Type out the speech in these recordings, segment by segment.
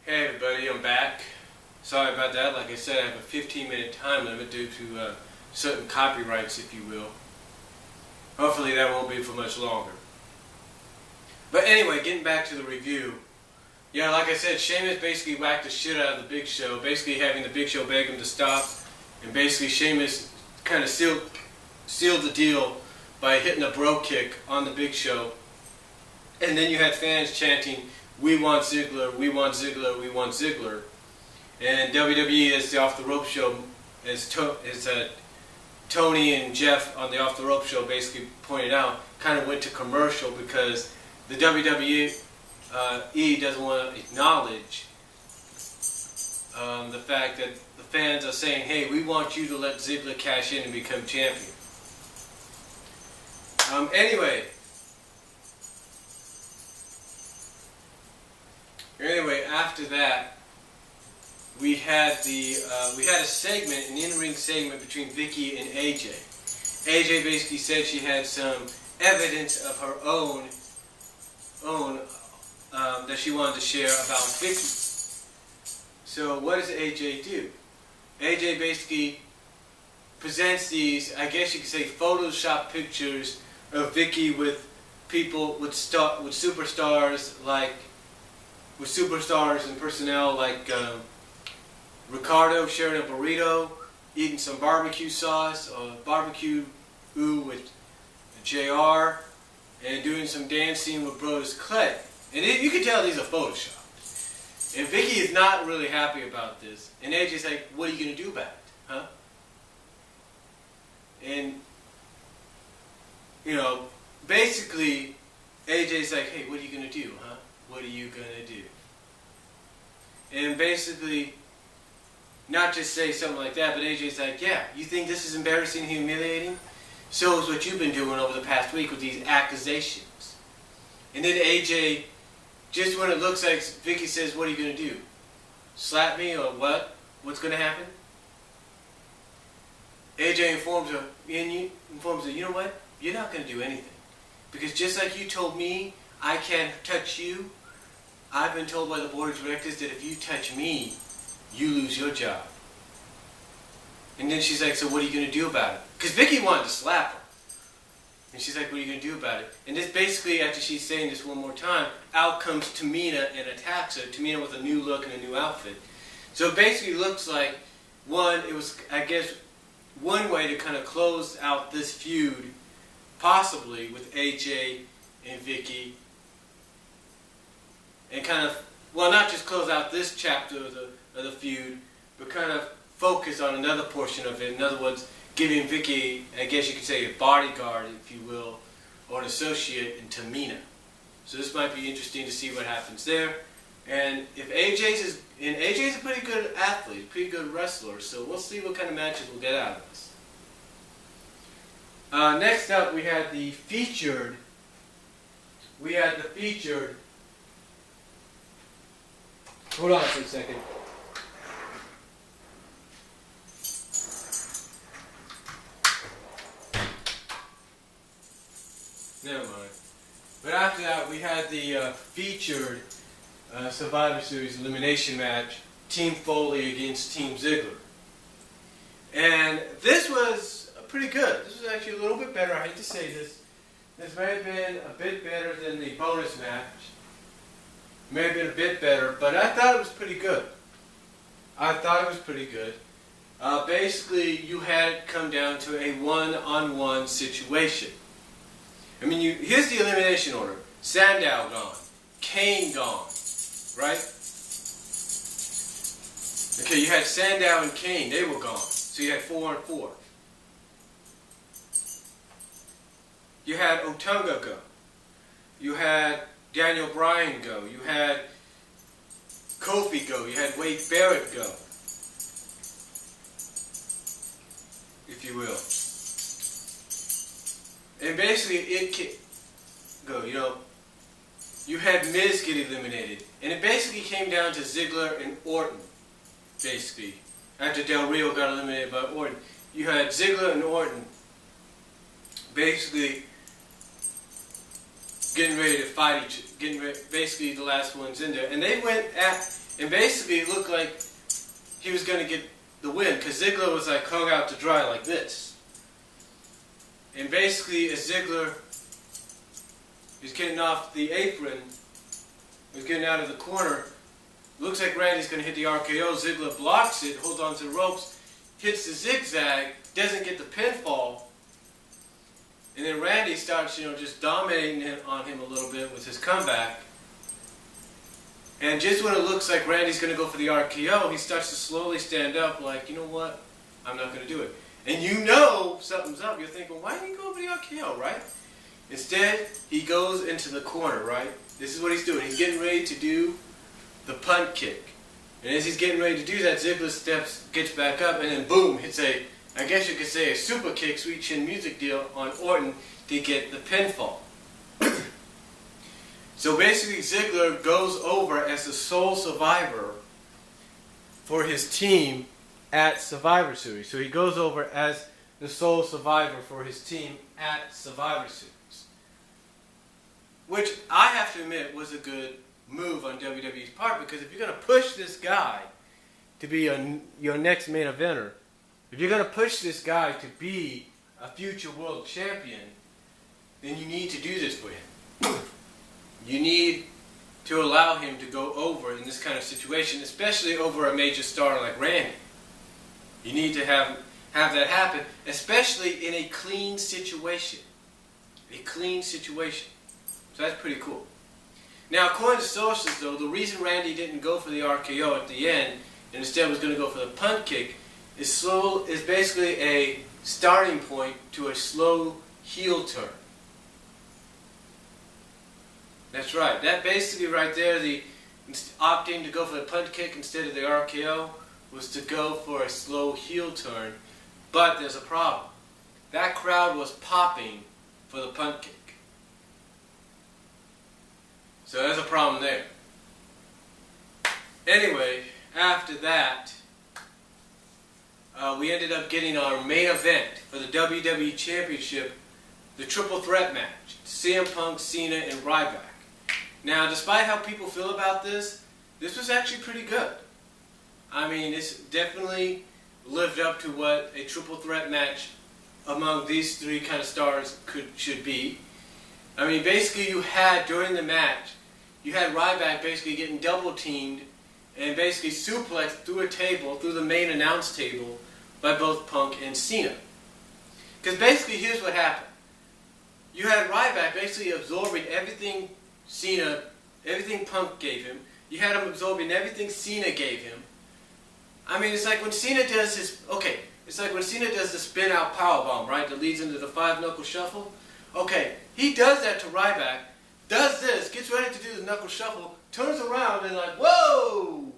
Hey everybody, I'm back. Sorry about that. Like I said, I have a 15-minute time limit due to certain copyrights, if you will. Hopefully that won't be for much longer. But anyway, getting back to the review. Yeah, like I said, Sheamus basically whacked the shit out of the Big Show, basically having the Big Show beg him to stop, and basically Sheamus kind of sealed the deal by hitting a bro kick on the Big Show. And then you had fans chanting, "We want Ziggler, we want Ziggler, we want Ziggler." And WWE, as the Off the Rope show, as Tony and Jeff on the Off the Rope show basically pointed out, kind of went to commercial because the WWE doesn't want to acknowledge the fact that the fans are saying, "Hey, we want you to let Ziggler cash in and become champion." Anyway, after that, we had a segment, an in-ring segment between Vicky and AJ. AJ basically said she had some evidence of her own that she wanted to share about Vicky. So what does AJ do? AJ basically presents these, I guess you could say, Photoshop pictures of Vicky with people, with superstars and personnel like Ricardo sharing a burrito, eating some barbecue sauce or barbecue with JR, and doing some dancing with Brodus Clay. And you can tell these are Photoshop. And Vicky is not really happy about this. And AJ's like, "What are you going to do about it? Huh?" And, basically, AJ's like, "Hey, what are you going to do, huh? What are you going to do?" And basically, not just say something like that, but AJ's like, "Yeah, you think this is embarrassing and humiliating? So is what you've been doing over the past week with these accusations." And then AJ, just when it looks like Vicky says, "What are you going to do? Slap me or what? What's going to happen?" AJ informs her, "You know what? You're not going to do anything. Because just like you told me I can't touch you, I've been told by the board of directors that if you touch me, you lose your job." And then she's like, "So what are you going to do about it?" Because Vicky wanted to slap her. And she's like, "What are you going to do about it?" And this basically, after she's saying this one more time, out comes Tamina and attacks her. Tamina with a new look and a new outfit. So it basically looks like, it was, I guess, one way to kind of close out this feud, possibly with AJ and Vicky, and kind of, not just close out this chapter of the feud, but kind of focus on another portion of it. In other words, giving Vicky, I guess you could say, a bodyguard, if you will, or an associate in Tamina. So this might be interesting to see what happens there. And if AJ's a pretty good athlete, pretty good wrestler, so we'll see what kind of matches we'll get out of this. Next up, we had the featured. Hold on for a second. Never mind. But after that, we had the featured Survivor Series elimination match, Team Foley against Team Ziggler. And this was pretty good. This was actually a little bit better. I hate to say this. This may have been a bit better than the bonus match. May have been a bit better, but I thought it was pretty good. Basically, you had it come down to a one-on-one situation. I mean, here's the elimination order. Sandow gone. Kane gone. Right? Okay, you had Sandow and Kane. They were gone. So you had 4 and 4. You had Otunga go. You had Daniel Bryan go. You had Kofi go. You had Wade Barrett go. If you will. And basically it go, you had Miz get eliminated. And it basically came down to Ziggler and Orton. Basically. After Del Rio got eliminated by Orton. You had Ziggler and Orton basically getting ready to fight basically the last ones in there. And they went at, And basically it looked like he was going to get the win because Ziggler was like hung out to dry like this. And basically as Ziggler is getting off the apron, was getting out of the corner, looks like Randy's going to hit the RKO. Ziggler blocks it, holds on to the ropes, hits the zigzag, doesn't get the pinfall. And then Randy starts, just dominating on him a little bit with his comeback. And just when it looks like Randy's going to go for the RKO, he starts to slowly stand up like, you know what, I'm not going to do it. And you know something's up. You're thinking, why didn't he go for the RKO, right? Instead, he goes into the corner, right? This is what he's doing. He's getting ready to do the punt kick. And as he's getting ready to do that, Ziggler gets back up, and then boom, hits I guess you could say a super kick, Sweet Chin Music deal on Orton to get the pinfall. So basically Ziggler goes over as the sole survivor for his team at Survivor Series. So he goes over as the sole survivor for his team at Survivor Series. Which I have to admit was a good move on WWE's part, because if you're going to push this guy to be your next main eventer, if you're going to push this guy to be a future world champion, then you need to do this for him. You need to allow him to go over in this kind of situation, especially over a major star like Randy. You need to have that happen, especially in a clean situation. A clean situation. So that's pretty cool. Now, according to sources, though, the reason Randy didn't go for the RKO at the end and instead was going to go for the punt kick is basically a starting point to a slow heel turn. That's right. That basically right there, opting to go for the punt kick instead of the RKO was to go for a slow heel turn. But there's a problem. That crowd was popping for the punt kick. So there's a problem there. Anyway, after that, we ended up getting our main event for the WWE Championship, the triple threat match, CM Punk, Cena, and Ryback. Now, despite how people feel about this was actually pretty good. I mean, this definitely lived up to what a triple threat match among these three kind of stars should be. I mean, basically during the match, you had Ryback basically getting double teamed and basically suplexed through a table, through the main announce table, by both Punk and Cena. Because basically, here's what happened. You had Ryback basically absorbing everything everything Punk gave him. You had him absorbing everything Cena gave him. I mean, it's like when Cena does the spin out powerbomb, right, that leads into the 5-knuckle shuffle. Okay, he does that to Ryback, does this, gets ready to do the knuckle shuffle, turns around and like, whoa!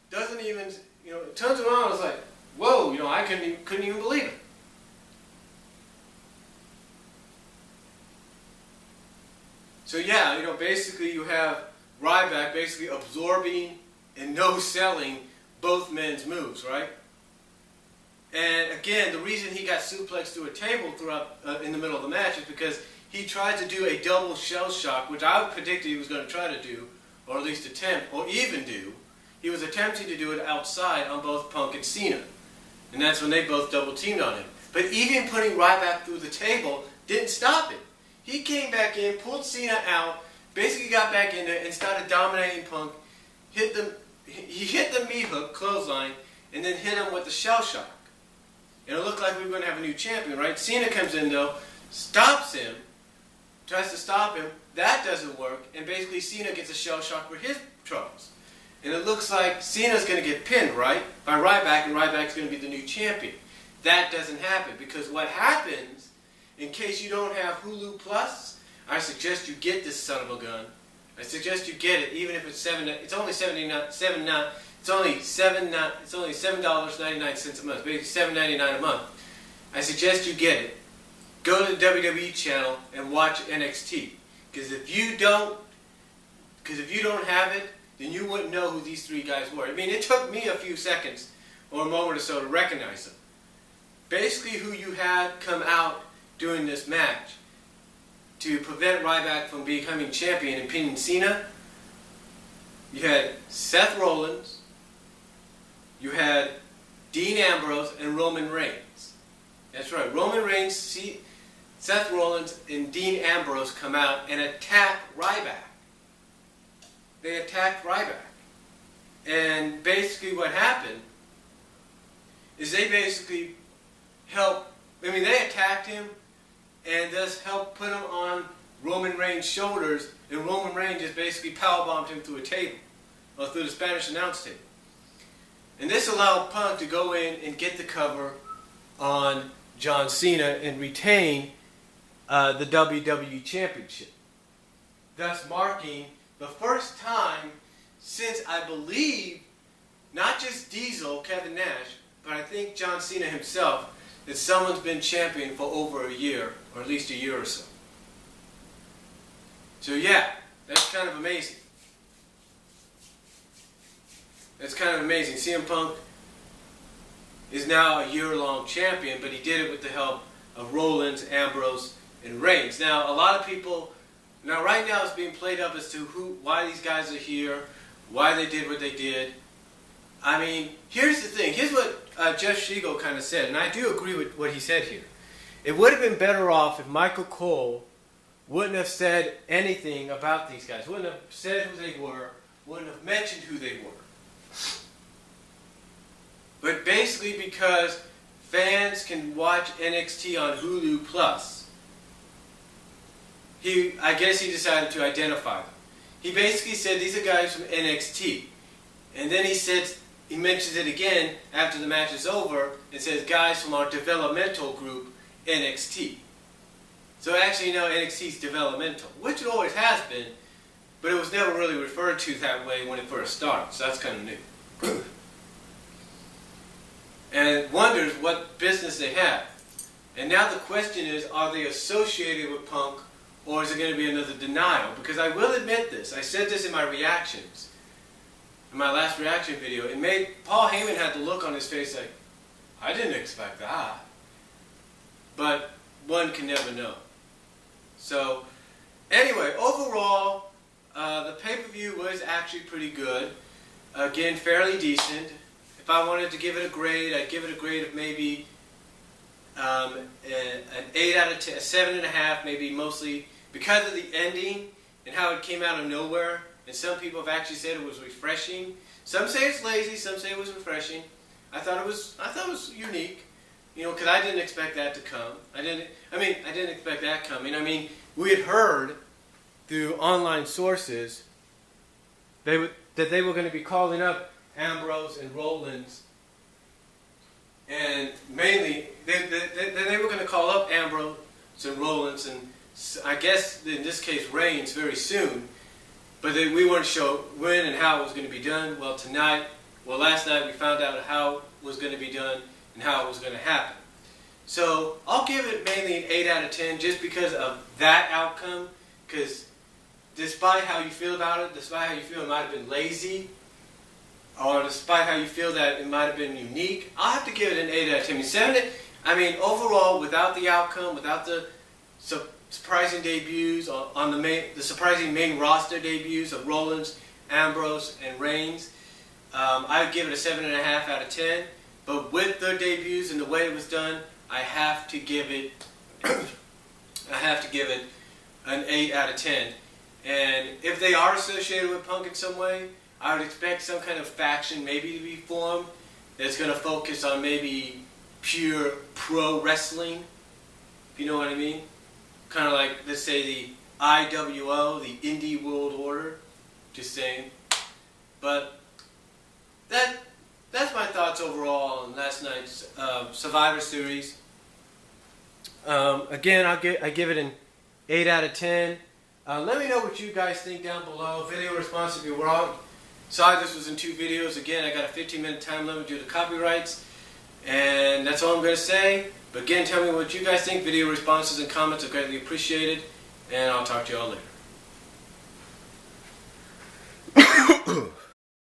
Doesn't even, turns around and is like, whoa, I couldn't even believe it. So yeah, basically you have Ryback basically absorbing and no-selling both men's moves, right? And again, the reason he got suplexed through a table throughout in the middle of the match is because he tried to do a double shell shock, which I predicted he was going to try to do, or at least attempt, or even do. He was attempting to do it outside on both Punk and Cena. And that's when they both double teamed on him. But even putting Ryback through the table didn't stop it. He came back in, pulled Cena out, basically got back in there and started dominating Punk. He hit the meat hook, clothesline, and then hit him with the shell shock. And it looked like we were going to have a new champion, right? Cena comes in though, stops him, tries to stop him. That doesn't work, and basically Cena gets a shell shock for his troubles. And it looks like Cena's going to get pinned, right, by Ryback, and Ryback's going to be the new champion. That doesn't happen, because what happens, in case you don't have Hulu Plus, I suggest you get this son of a gun. I suggest you get it, even if it's it's only $7.99 a month, basically $7.99 a month. I suggest you get it. Go to the WWE channel and watch NXT. Because if you don't have it, then you wouldn't know who these three guys were. I mean, it took me a few seconds or a moment or so to recognize them. Basically, who you had come out during this match to prevent Ryback from becoming champion and pinning Cena, You had Seth Rollins, you had Dean Ambrose, and Roman Reigns. That's right, Roman Reigns, Seth Rollins, and Dean Ambrose come out and attack Ryback. They attacked Ryback. And basically what happened is they basically they attacked him and thus helped put him on Roman Reigns' shoulders, and Roman Reigns just basically powerbombed him through a table, or through the Spanish announce table. And this allowed Punk to go in and get the cover on John Cena and retain the WWE Championship, thus marking the first time since, I believe, not just Diesel, Kevin Nash, but I think John Cena himself, that someone's been champion for over a year, or at least a year or so. So yeah, that's kind of amazing. That's kind of amazing. CM Punk is now a year-long champion, but he did it with the help of Rollins, Ambrose, and Reigns. Now, a lot of people, right now it's being played up as to why these guys are here, why they did what they did. I mean, here's the thing. Here's what Jeff Schlegel kind of said, and I do agree with what he said here. It would have been better off if Michael Cole wouldn't have said anything about these guys, wouldn't have said who they were, wouldn't have mentioned who they were. But basically because fans can watch NXT on Hulu Plus, I guess he decided to identify them. He basically said these are guys from NXT. And then he mentions it again after the match is over and says guys from our developmental group, NXT. So actually, NXT is developmental, which it always has been, but it was never really referred to that way when it first started, so that's kind of new. And it wonders what business they have. And now the question is, are they associated with Punk, or is it going to be another denial? Because I will admit this, I said this in my reactions, in my last reaction video, it made Paul Heyman had the look on his face like, I didn't expect that. But one can never know. So, anyway, overall, the pay-per-view was actually pretty good. Again, fairly decent. If I wanted to give it a grade, I'd give it a grade of maybe an 8 out of 10, a 7.5, maybe mostly because of the ending and how it came out of nowhere. And some people have actually said it was refreshing. Some say it's lazy, some say it was refreshing. I thought it was unique, because I didn't expect that to come. I didn't expect that coming. I mean, we had heard through online sources that they were going to be calling up Ambrose and Rollins, and mainly they were going to call up Ambrose and Rollins, and I guess in this case Reigns very soon. But we weren't sure when and how it was going to be done. Last night we found out how it was going to be done and how it was going to happen. So I'll give it mainly an 8 out of 10 just because of that outcome. Because despite how you feel about it, despite how you feel it might have been lazy, or despite how you feel that it might have been unique, I'll have to give it an 8 out of 10. Overall, without the outcome, without the surprising debuts on the surprising main roster debuts of Rollins, Ambrose, and Reigns, I would give it a 7.5 out of 10. But with their debuts and the way it was done, I have to give it an 8 out of 10. And if they are associated with Punk in some way, I would expect some kind of faction maybe to be formed that's going to focus on maybe pure pro wrestling, if you know what I mean. Kind of like, let's say, the IWO, the Indie World Order, just saying. But that's my thoughts overall on last night's Survivor Series. Again, I give it an 8 out of 10. Let me know what you guys think down below. Video response if you're wrong. Sorry this was in 2 videos. Again, I got a 15-minute time limit due to copyrights. And that's all I'm going to say. But again, tell me what you guys think. Video responses and comments are greatly appreciated. And I'll talk to you all later.